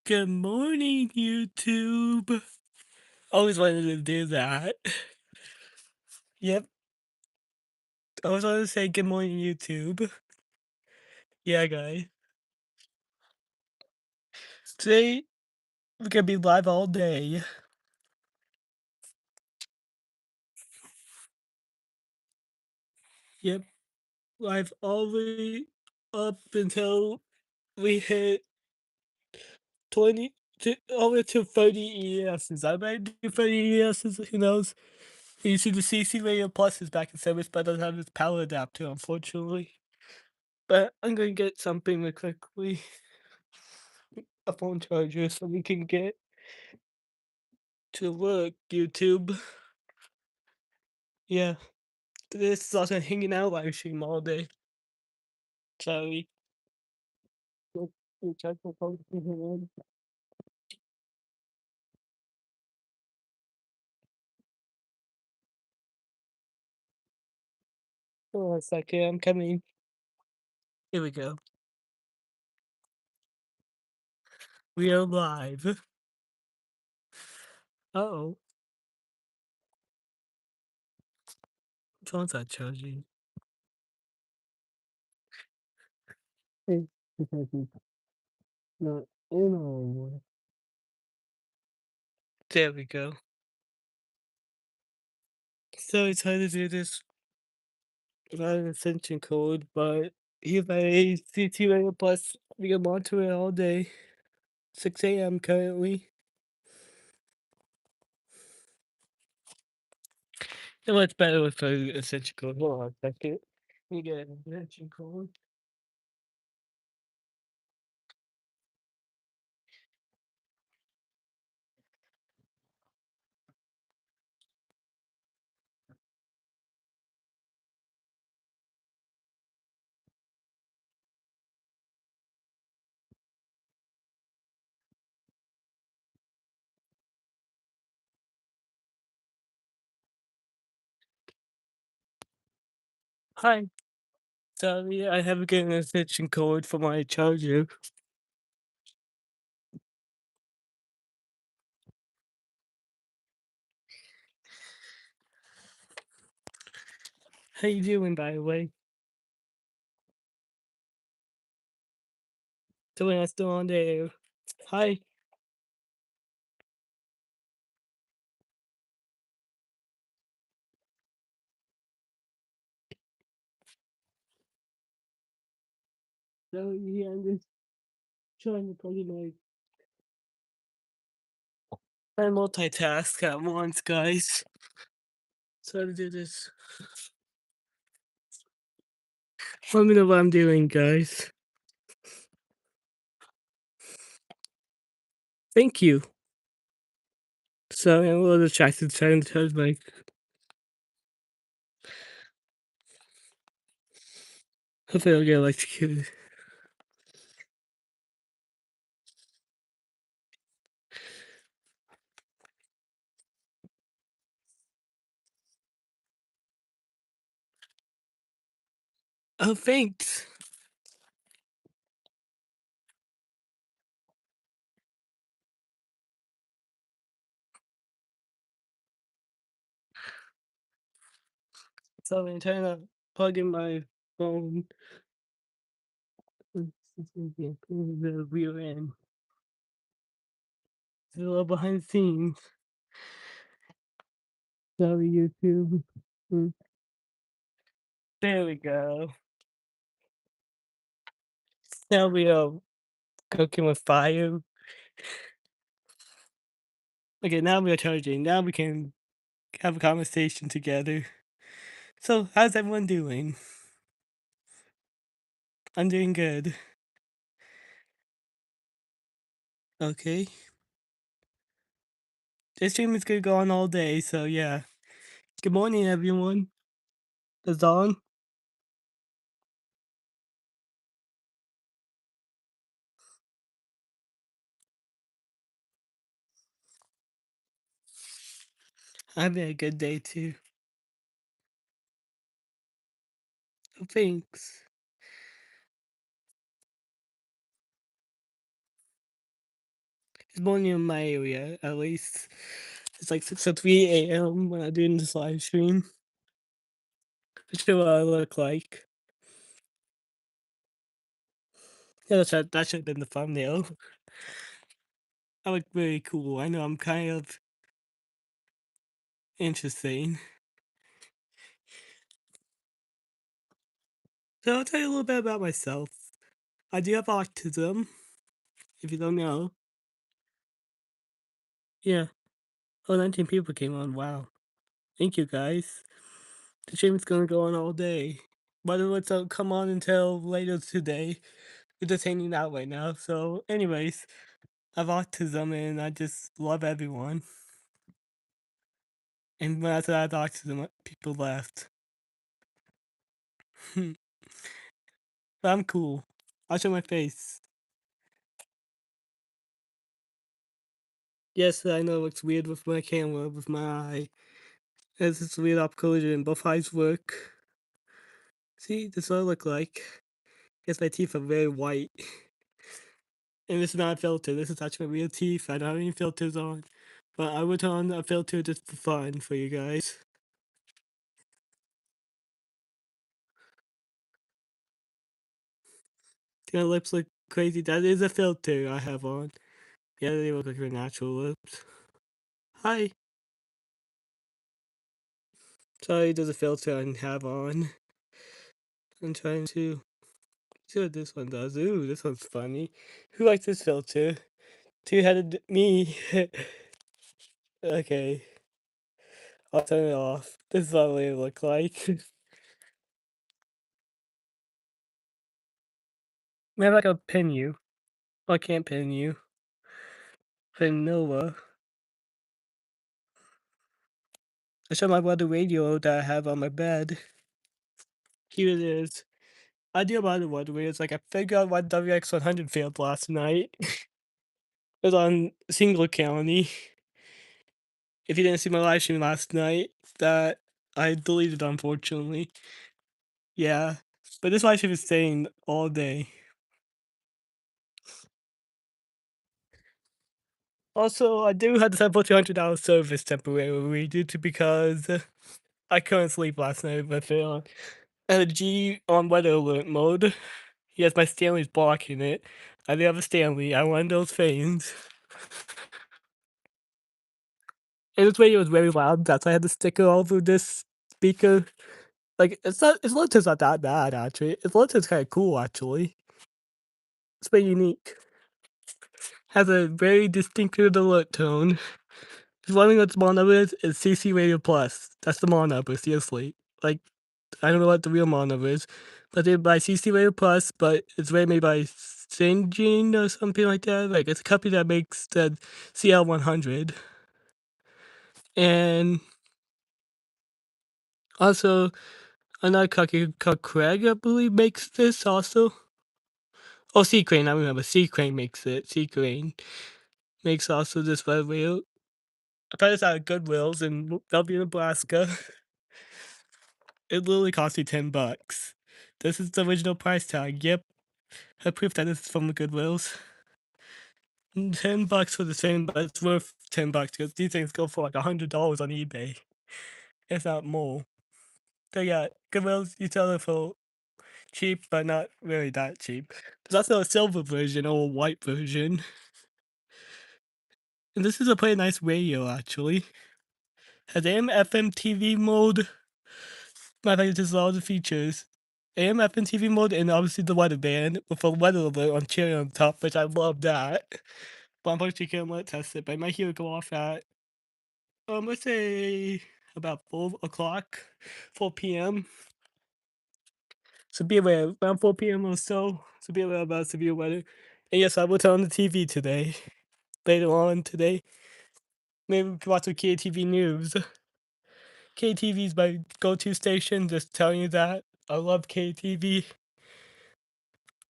Good morning, YouTube. Always wanted to do that. Yep, always wanted to say good morning, YouTube. Yeah, guys. Today we're gonna be live all day. Yep, live all the way up until we hit 20 to all the way to 30 ESs. I might do 30 ESs, who knows? You see the CC Radio Plus is back in service, but I don't have this power adapter, unfortunately. But I'm gonna get something really quickly. A phone charger so we can get to work, YouTube. Yeah, this is also hanging out live stream all day. Sorry. Look, check my phone here. Hold on a second, I'm coming. Here we go. We are live. Uh-oh. Which one's that charging? Hey, because it's not in anymore. There we go. So it's hard to do this without an extension code, but here's my CT Radio Plus. We can monitor it all day. 6 a.m. currently. It works better with a extension code. Hold on a second. Let me get an extension code. Hi. Sorry, I haven't gotten an extension code for my charger. How you doing, by the way? Doing I still on there. Hi. So yeah, I'm just trying to plug in my I multitask at once, guys. So to do this. Let me know what I'm doing, guys. Thank you. So I'm a little distracted trying to charge my hopefully I'll get electrocuted. Oh, thanks. So I'm trying to plug in my phone. The rear end. It's a little behind the scenes. Sorry, YouTube. Mm. There we go. Now we are cooking with fire. Okay, now we are charging. Now we can have a conversation together. So, how's everyone doing? I'm doing good. Okay. This stream is gonna go on all day, so yeah. Good morning, everyone. It's on. Having a good day too. Oh, thanks. It's morning in my area, at least. It's like 6:03 AM when I'm doing this live stream. To show what I look like. Yeah, that should have been the thumbnail. I look very cool. I know I'm kind of interesting. So I'll tell you a little bit about myself. I do have autism, if you don't know. Yeah. Oh, 19 people came on. Wow. Thank you guys. The stream is gonna go on all day. Whether it's come on until later today, we're just hanging out right now. So, anyways, I have autism and I just love everyone. And when I said I had autism, people left. But I'm cool. I'll show my face. Yes, I know it looks weird with my camera, with my eye. There's this weird up collision and both eyes work. See, this is what I look like. Yes, my teeth are very white. And this is not a filter, this is actually my real teeth. I don't have any filters on. But I would turn on a filter just for fun for you guys. My lips look crazy. That is a filter I have on. Yeah, they look like my natural lips. Hi. Sorry, there's a filter I have on. I'm trying to see what this one does. Ooh, this one's funny. Who likes this filter? Two-headed me. Okay. I'll turn it off. This is what they look like. Maybe I can pin you. Oh, I can't pin you. Pin Noah. I show my brother radio that I have on my bed. Here it is. I do about the weather radios. Like I figured out why WX100 failed last night. It was on Single County. If you didn't see my live stream last night, that I deleted unfortunately. Yeah. But this live stream is staying all day. Also, I do have to set for $200 service temporarily due to because I couldn't sleep last night with it on. And a G on weather alert mode. Yes, my Stanley's blocking it. I do have a Stanley. I want those things. And this radio is very loud. That's why I had to stick it all through this speaker. Like its Lotus not that bad actually. Its Lotus kind of cool actually. It's very unique. Has a very distinctive alert tone. If you're wondering what the model number is, it's CC Radio Plus. That's the model number, seriously. Like, I don't know what the real model number is, but they're by CC Radio Plus, but it's made by Syngene or something like that. Like, it's a company that makes the CL100. And also, another company called Craig, I believe, makes this also. Oh, Sea Crane, I remember. Sea Crane makes it. Sea Crane makes also this radio. I found this out at Goodwill's in Bellevue, Nebraska. It literally cost me $10. This is the original price tag. Yep, I proof that this is from the Goodwills. $10 for the same, but it's worth $10 because these things go for like $100 on eBay. If not more. So yeah, Goodwills you sell it for cheap, but not really that cheap. There's also a silver version or a white version. And this is a pretty nice radio actually. Has AM FM TV mode. Matter of fact, this is all the features. AM FM TV mode and obviously the weather band with a weather alert on cherry on top, which I love that. But unfortunately can't let it test it, but I might hear it go off at let's say about 4 o'clock, 4 PM. So be aware, around 4 PM or so. So be aware about severe weather. And yes, I will turn on the TV today. Later on today. Maybe we can watch some KTV news. KTV is my go-to station, just telling you that. I love KTV.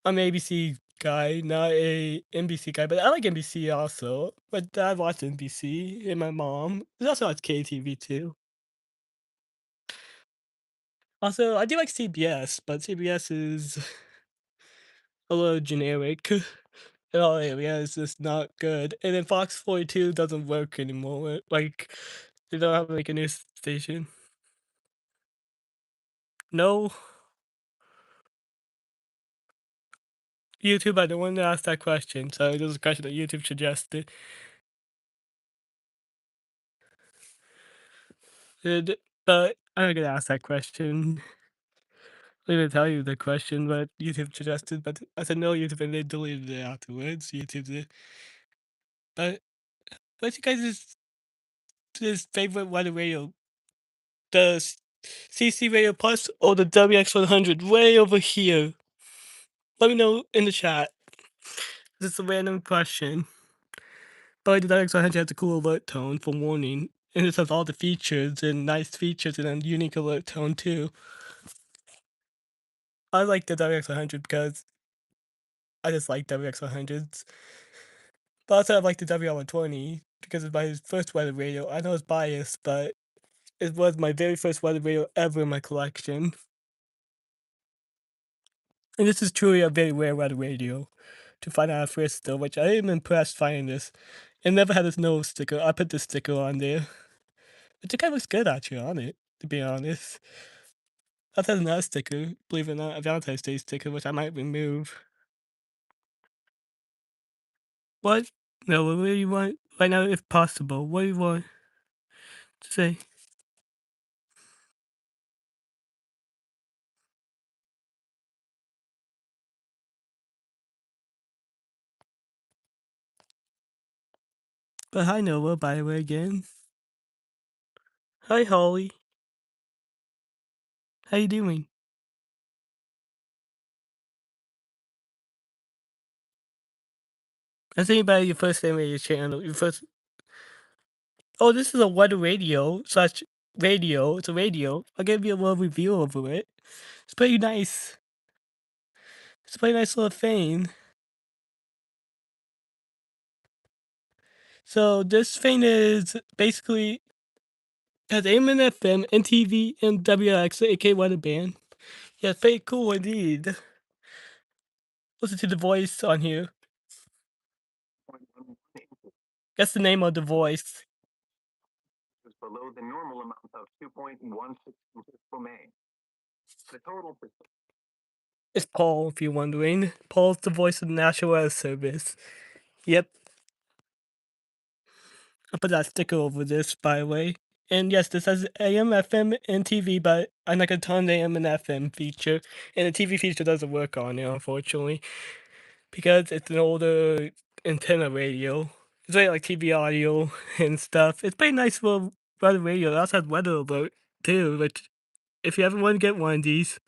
I'm an ABC guy, not a NBC guy, but I like NBC also. My dad watched NBC, and my mom. She also watches KTV too. Also, I do like CBS, but CBS is a little generic. Oh, yeah, it's just not good. And then Fox 42 doesn't work anymore. Like, they don't have like a news station. No, YouTube, I don't want to ask that question. So this is a question that YouTube suggested. And, but I'm not gonna ask that question. I'm gonna tell you the question, but YouTube suggested. But I said no, YouTube, and they deleted it afterwards. YouTube did. But what's you guys' favorite weather radio? The CC Radio Plus or the WX100? Way over here. Let me know in the chat. This is a random question. But the WX100 has a cool alert tone for warning. And it has all the features and nice features and a unique alert tone too. I like the WX100 because I just like WX100s. But also I like the WR120 because it's my first weather radio. I know it's biased, but it was my very first weather radio ever in my collection. And this is truly a very rare weather radio to find out at first though, which I am impressed finding this. It never had its nose sticker. I put the sticker on there. Which it kind of looks good actually on it, to be honest. That has another sticker, believe it or not, a Valentine's Day sticker, which I might remove. What? No, what do you want right now, if possible? What do you want to say? But hi, Noah, by the way, again. Hi, Holly. How you doing? Has anybody your first name on your channel? Your first. Oh, this is a weather radio slash radio. It's a radio. I'll give you a little review over it. It's pretty nice. It's a pretty nice little thing. So this thing is basically has AM and FM, NTV, and WX, aka weather band. Yeah, it's pretty cool indeed. Listen to the voice on here. That's the name of the voice. Below the normal amount of 2.16 inches per May. The total. It's Paul, if you're wondering. Paul's the voice of the National Weather Service. Yep. I'll put that sticker over this, by the way. And yes, this has AM, FM, and TV, but I'm not gonna turn the AM and FM feature. And the TV feature doesn't work on it, unfortunately. Because it's an older antenna radio. It's very like TV audio and stuff. It's pretty nice for weather radio. It also has weather alert too, which if you ever want to get one of these,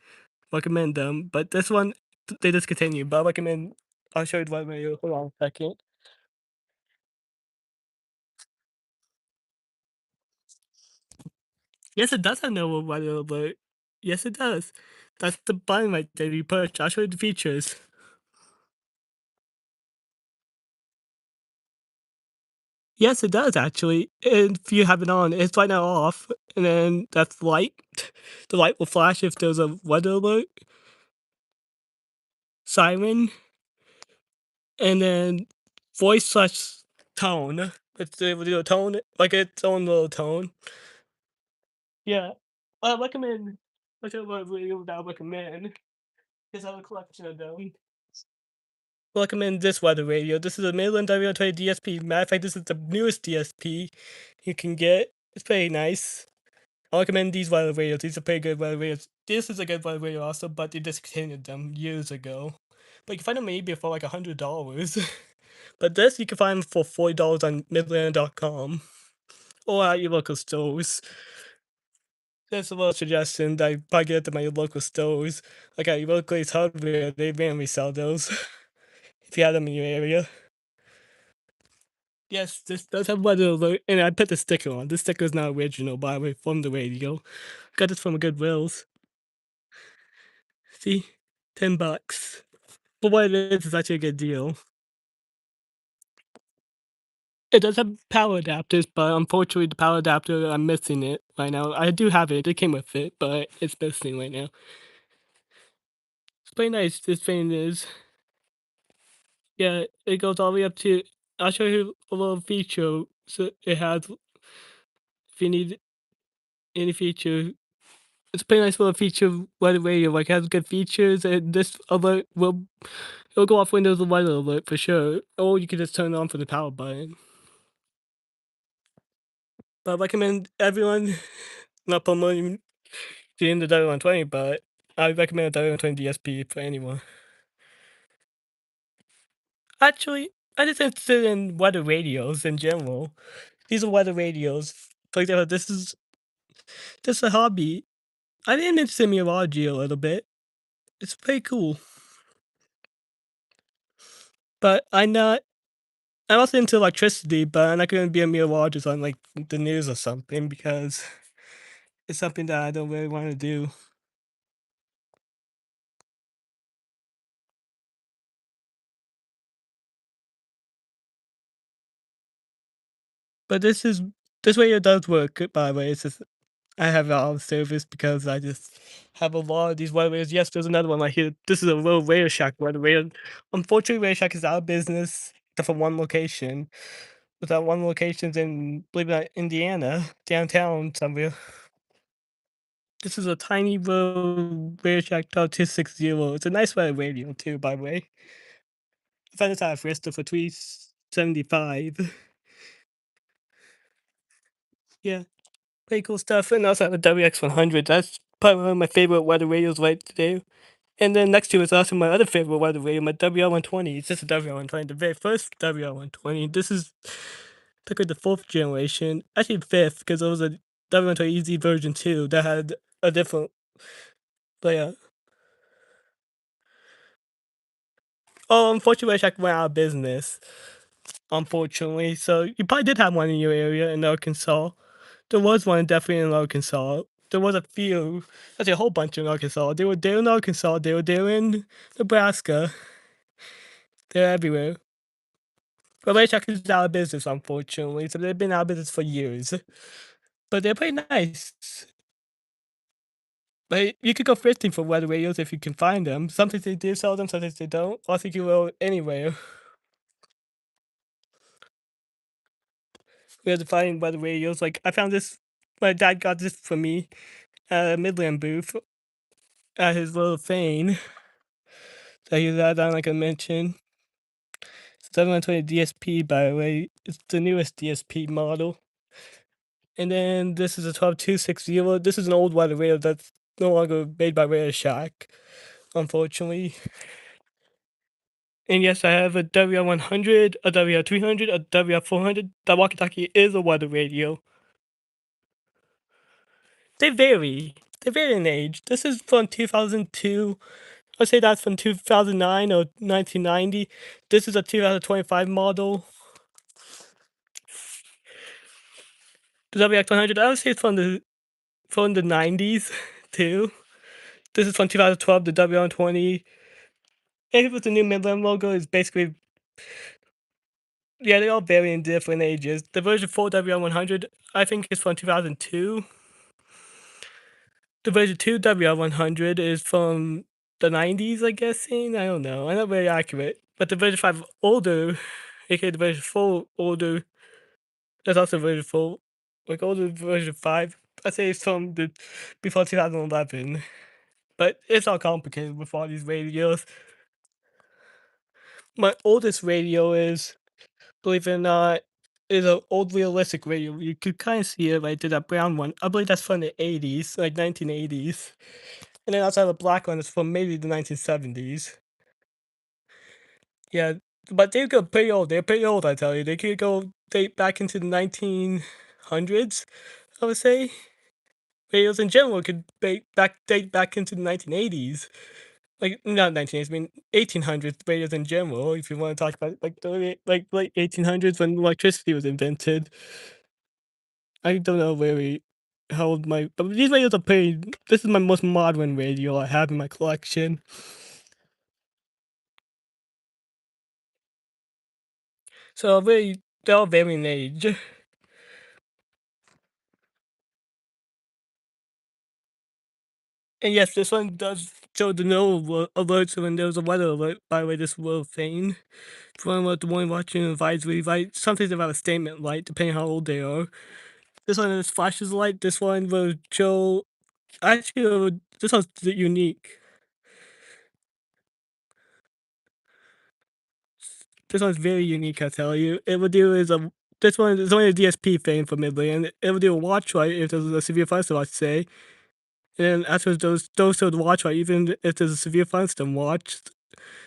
recommend them. But this one they discontinued, but I recommend. I'll show you the weather radio. Hold on a second. Yes, it does have no weather alert. Yes, it does. That's the button right there you push. I'll show you the features. Yes, it does actually. And if you have it on, it's right now off, and then that's light. The light will flash if there's a weather alert, siren, and then voice slash tone. It's able to do a tone, like its own little tone. Yeah, I recommend. Whichever video that I recommend, because I have a collection of them. Recommend this weather radio. This is a Midland WR20 DSP. Matter of fact, this is the newest DSP you can get. It's pretty nice. I recommend these weather radios. These are pretty good weather radios. This is a good weather radio also, but they discontinued them years ago. But you can find them maybe for like $100. But this you can find for $40 on Midland.com or at your local stores. That's a little suggestion that I probably get at my local stores. Like at your local Ace Hardware, they randomly sell those if you have them in your area. Yes, this does have weather alert, and I put the sticker on. This sticker is not original, by the way, from the radio. Got this from Goodwill's. See? $10. For what it is, it's actually a good deal. It does have power adapters, but unfortunately the power adapter, I'm missing it right now. I do have it, it came with it, but it's missing right now. It's pretty nice, this thing is. Yeah, it goes all the way up to I'll show you a little feature so it has if you need any feature. It's a pretty nice little feature right away, like, has good features, and this alert will it'll go off Windows weather alert for sure, or you can just turn it on from the power button. But I recommend everyone not promoting getting the W120, but I recommend a W120 DSP for anyone. Actually, I just interested in weather radios in general. These are weather radios. For example, this is just a hobby. I am interested in meteorology a little bit. It's pretty cool. But I'm also into electricity, but I'm not gonna be a meteorologist on like the news or something because it's something that I don't really want to do. But this way it does work, by the way. It's just I have it on service because I just have a lot of these weather radios. Yes, there's another one right here. This is a little Radio Shack weather radio. Unfortunately, Radio Shack is out of business except for one location. But that one location's in, believe it or not, Indiana, downtown somewhere. This is a tiny little Radio Shack 260. It's a nice weather radio too, by the way. I found this out of Fiesta for 375. Yeah, pretty cool stuff. And I also have a WX100. That's probably one of my favorite weather radios right today. And then next to it is also my other favorite weather radio, my WR120. It's just a WR120, the very first WR120. This is technically the fourth generation, actually fifth, because there was a WR120 EZ version 2 that had a different layout. Oh, unfortunately, Shack went out of business. Unfortunately, so you probably did have one in your area in Arkansas. There was one definitely in Arkansas. There was a few, actually a whole bunch in Arkansas. They were there in Arkansas. They were there in Nebraska. They're everywhere. But Shack is out of business, unfortunately. So they've been out of business for years. But they're pretty nice. But you could go thrifting for weather radios if you can find them. Sometimes they do sell them, sometimes they don't. I think you will anywhere. We had to find weather radios. Like I found this. My dad got this for me at a Midland booth at his little thing that he was at, like I mentioned. 720 DSP, by the way. It's the newest DSP model. And then this is a 12260. This is an old weather radio that's no longer made by Radio Shack, unfortunately. And yes, I have a WR100, a WR300, a WR400. That walkie-talkie is a weather radio. They vary. They vary in age. This is from 2002. I'd say that's from 2009 or 1990. This is a 2025 model. The WX100, I would say it's from the 90s too. This is from 2012. The WR120. And with the new Midland logo is basically, yeah, they all vary in different ages. The version 4 WR100, I think, is from 2002. The version 2 WR100 is from the 90s, I guessing. I don't know. I'm not very accurate. But the version 5 older, aka the version 4 older, there's also version 4, like older version 5. I say it's from the before 2011. But it's all complicated with all these radios. My oldest radio is, believe it or not, is an old realistic radio. You could kind of see it right there, that brown one. I believe that's from the 80s, like 1980s. And then also have a black one that's from maybe the 1970s. Yeah, but they go pretty old. They're pretty old, I tell you. They could go date back into the 1900s, I would say. Radios in general could date back into the 1980s. Like, not 1980s, I mean 1800s radios in general, if you want to talk about like the late 1800s when electricity was invented. I don't know really how old my, but these radios are pretty. This is my most modern radio I have in my collection. So really, they're all varying age. And yes, this one does show the no alerts when there's a weather alert. By the way, this will feign. From what the one watching advisory light, something's about a statement light, depending how old they are. This one is flashes light. This one will show. Actually, this one's unique. This one's very unique, I tell you. It will do is a. This one is only a DSP thing for Midley, and it will do a watch light if there's a severe thunderstorm, let's say. And after those show the watch light, even if there's a severe thunderstorm watch,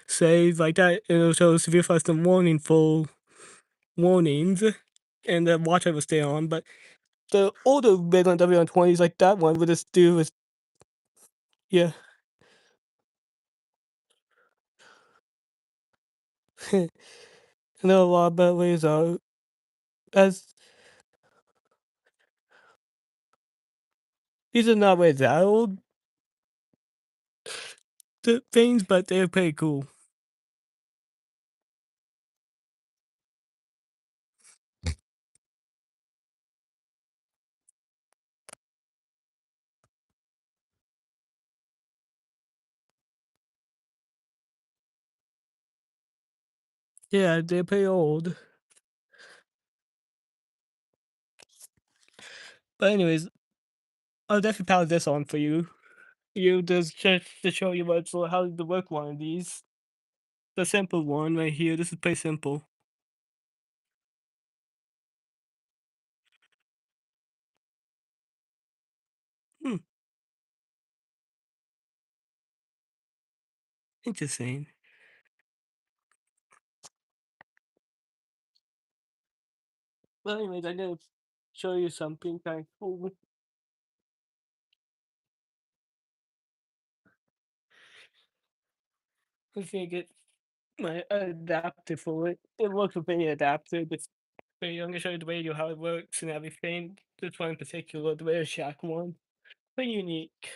say like that, it'll show severe thunderstorm warning full warnings, and the watch light will stay on. But the older Midland W120s like that one would just do is yeah. I know a lot of better ways are as these are not really that old things, but they're pretty cool. Yeah, they're pretty old. But anyways, I'll definitely pass this on for you. You just to show you how to work one of these. The simple one right here. This is pretty simple. Hmm, interesting. Well, anyways, I'm gonna show you something kind of cool. If I get my adapter for it, it works with any adapter. But I'm gonna show you the radio how it works and everything. This one in particular, the Radio Shack one, pretty unique.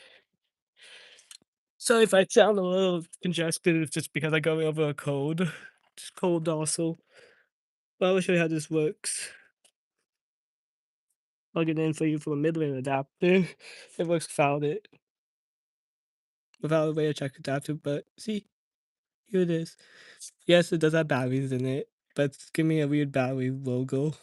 So if I sound a little congested, it's just because I go over a code. It's cold also. But I'll show you how this works. Plug it in for you from a Midland adapter. It works without a Radio Shack adapter. But see, here it is. Yes, it does have batteries in it, but it's giving me a weird battery logo.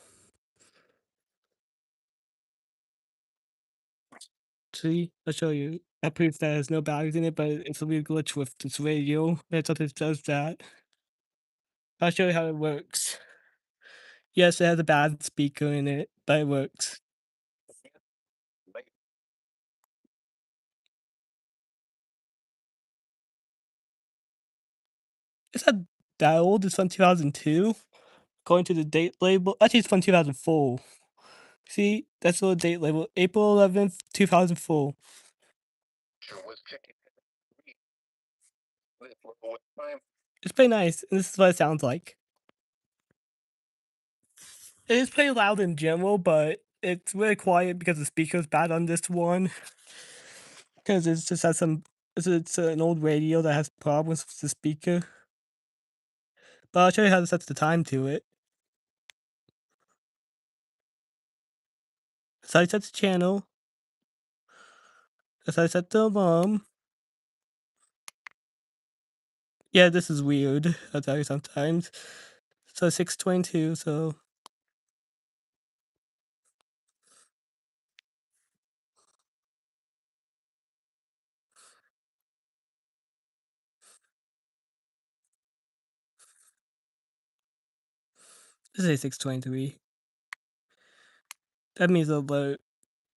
See, I'll show you. That proves that there's no batteries in it, but it's a weird glitch with this radio. That's what it does that. I'll show you how it works. Yes, it has a bad speaker in it, but it works. It's not that old. It's from 2002. According to the date label, actually, it's from 2004. See, that's the date label. April 11th, 2004. It's pretty nice, and this is what it sounds like. It is pretty loud in general, but it's really quiet because the speaker's bad on this one. Because it just has some. It's an old radio that has problems with the speaker. But I'll show you how to set the time to it. So I set the channel. So I set the alarm. Yeah, this is weird. I'll tell you sometimes. So 6:22. So let's say 6:23. That means a alert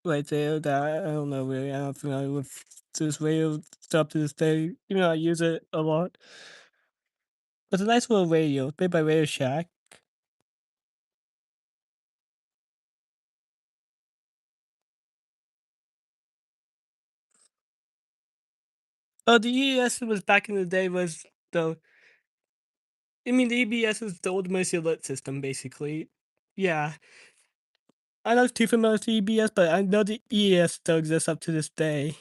right there. That I don't know really. I'm not familiar with this radio stuff to this day. Even though I use it a lot. But it's a nice little radio. It's made by Radio Shack. Oh, the EES was back in the day was the. I mean, the EBS is the old Mercy Alert system, basically. Yeah, I'm not too familiar with the EBS, but I know the EES still exists up to this day.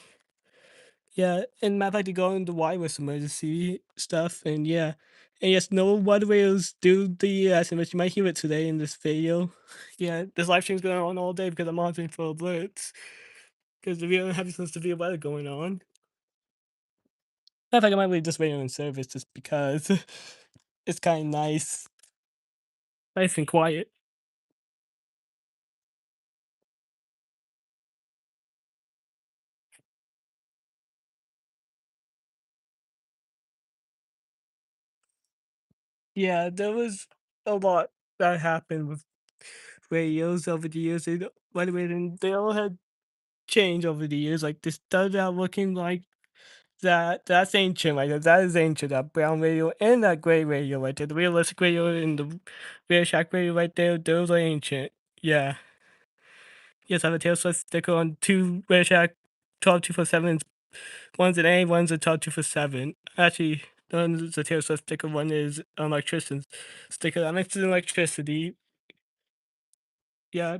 Yeah, and matter of fact, you go into wireless emergency stuff, and yeah. And yes, no weather radios do the EES, and you might hear it today in this video. Yeah, this live stream's going on all day because I'm monitoring for alerts. Because we don't have some severe weather going on. Matter of fact, I might leave this radio in service just because it's kinda nice and quiet. Yeah, there was a lot that happened with radios over the years. By the way, then they all had changed over the years. Like, they started out looking like that's ancient, like, that is ancient, that brown radio and that gray radio right there. The realistic radio and the Radio Shack radio right there, those are ancient. Yeah. Yes, I have a Taylor Swift sticker on 2 Radio Shack 12 247s. One's an A, one's a 12 247. Actually, one's a Taylor Swift sticker, one is an electrician's sticker. I'm interested in electricity. Yeah.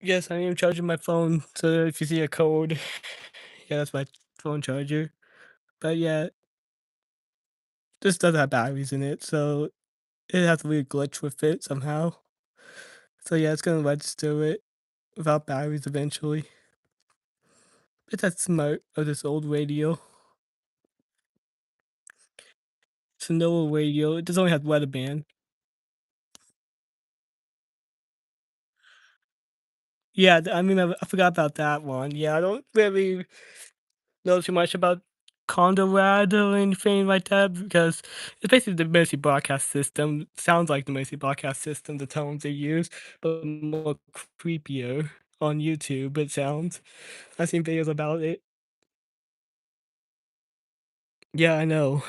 Yes, I am charging my phone, so if you see a code, yeah, that's my phone charger. But yeah, this doesn't have batteries in it, so it has a weird glitch with it somehow. So yeah, it's gonna register it without batteries eventually. It's that smart of this old radio. It's a Noah radio. It does only have weather band. Yeah, I mean, I forgot about that one. Yeah, I don't really know too much about Conrad or anything like that because it's basically the Mercy broadcast system. Sounds like the Mercy broadcast system, the tones they use, but more creepier on YouTube. It sounds. I've seen videos about it. Yeah, I know.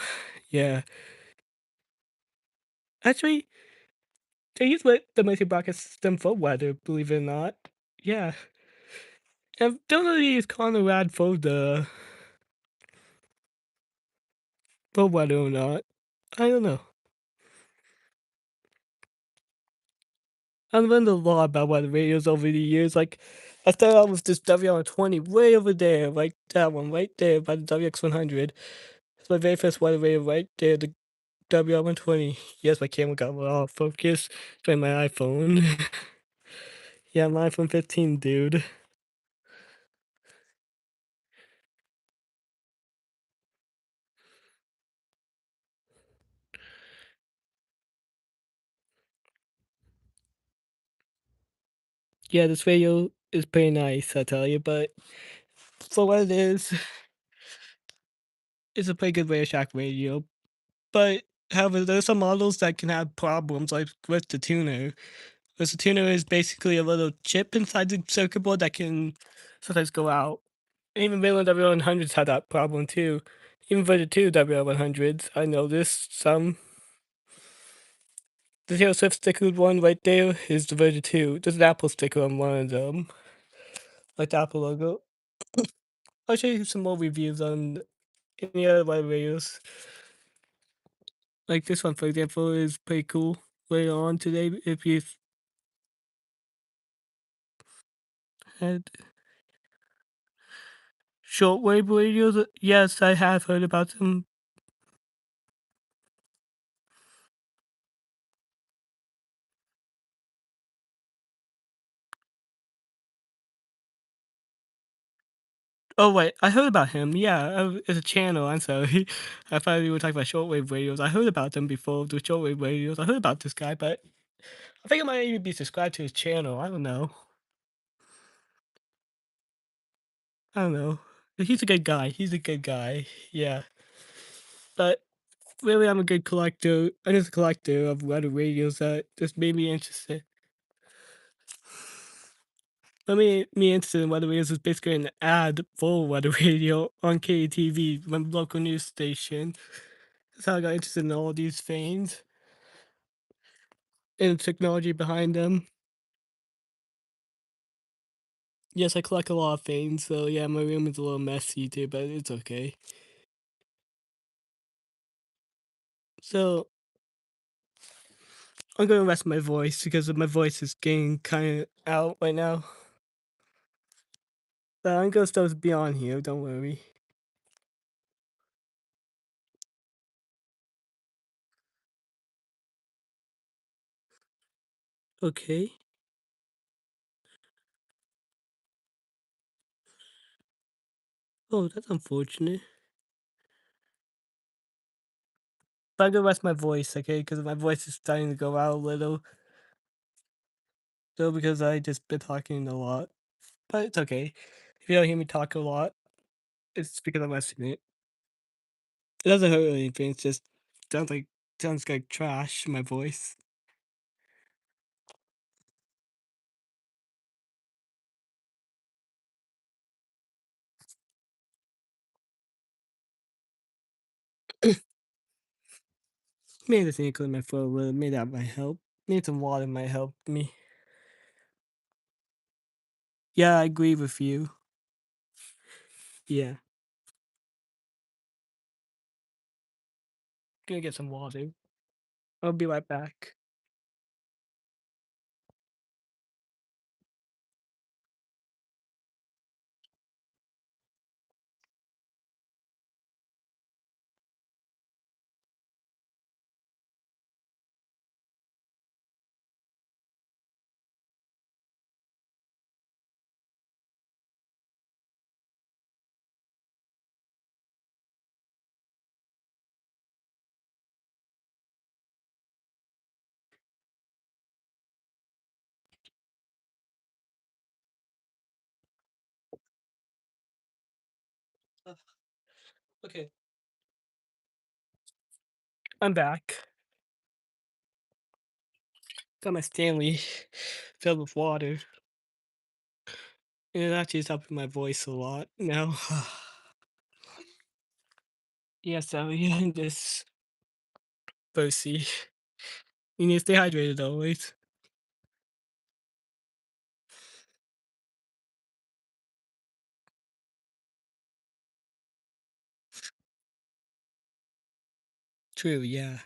Yeah, actually, they use the Mercy broadcast system for weather. Believe it or not. Yeah, and don't really use Conrad for weather or not. I don't know. I've learned a lot about weather radios over the years. Like, I started out with this WR20 way over there, like that one right there by the WX100. It's my very first weather radio right there, the WR120. Yes, my camera got a little off focus. Try my iPhone. Yeah, my iPhone 15, dude. Yeah, this radio is pretty nice, I tell you, but for what it is, it's a pretty good Radio Shack radio. But however, there's some models that can have problems, like with the tuner. Because the tuner is basically a little chip inside the circuit board that can sometimes go out. And even Wayland W100s had that problem too. Even for the two W100s, I noticed some. The Taylor Swift sticker one right there is the Version 2. There's an Apple sticker on one of them, like the Apple logo. I'll show you some more reviews on any other web radios. Like this one, for example, is pretty cool. Later on today, if you've had shortwave radios, yes, I have heard about them. Oh wait, I heard about him. Yeah, it's a channel. I'm sorry. I thought we were talking about shortwave radios. I heard about them before. The shortwave radios. I heard about this guy, but I think I might even be subscribed to his channel. I don't know. I don't know. He's a good guy. He's a good guy. Yeah, but really, I'm a good collector. I'm just a collector of weather radios that just made me interested. What made me interested in weather radios was basically an ad for weather radio on KTV, my local news station. That's how I got interested in all these things and the technology behind them. Yes, I collect a lot of things, so yeah, my room is a little messy too, but it's okay. So I'm gonna rest my voice because my voice is getting kind of out right now. But I'm gonna still be on here. Don't worry. Okay. Oh, that's unfortunate. But I'm gonna rest my voice, okay? Because my voice is starting to go out a little. So because I just been talking a lot. But it's okay. If you don't hear me talk a lot, it's because I'm resting it. It doesn't hurt or anything. It's just sounds like trash. My voice. Maybe the thing clear my throat a little. Maybe that might help. Maybe some water might help me. Yeah, I agree with you. Yeah, gonna get some water. I'll be right back. Uh, Okay, I'm back. Got my Stanley filled with water. And it actually is helping my voice a lot now. Yeah, so yeah, just Bossy. You need to stay hydrated always. True, yeah.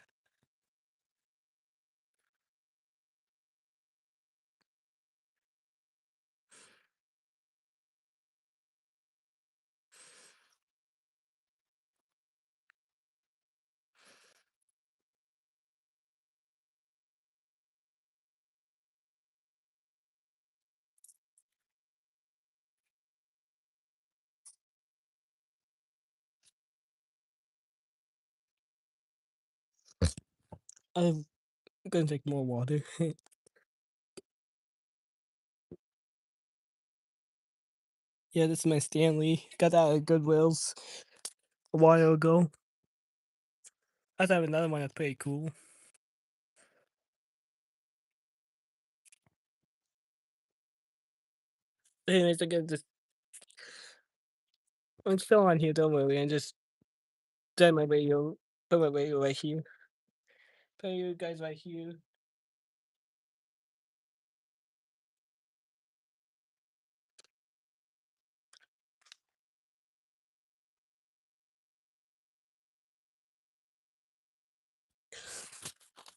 I'm gonna take more water. Yeah, this is my Stanley. Got that at Goodwill's a while ago. I have another one that's pretty cool. Anyways, I'm still on here, don't worry. I'm just done my radio. Put my radio right here. Put you guys right here.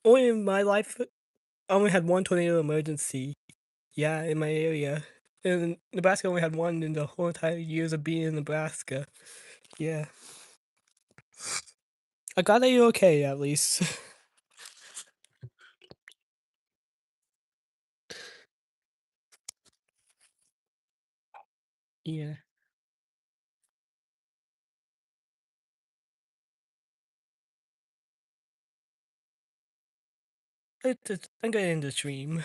Only in my life, I only had one tornado emergency. Yeah, in my area. And Nebraska only had one in the whole entire years of being in Nebraska. Yeah. I got that you're okay, at least. Yeah. I'm getting the stream.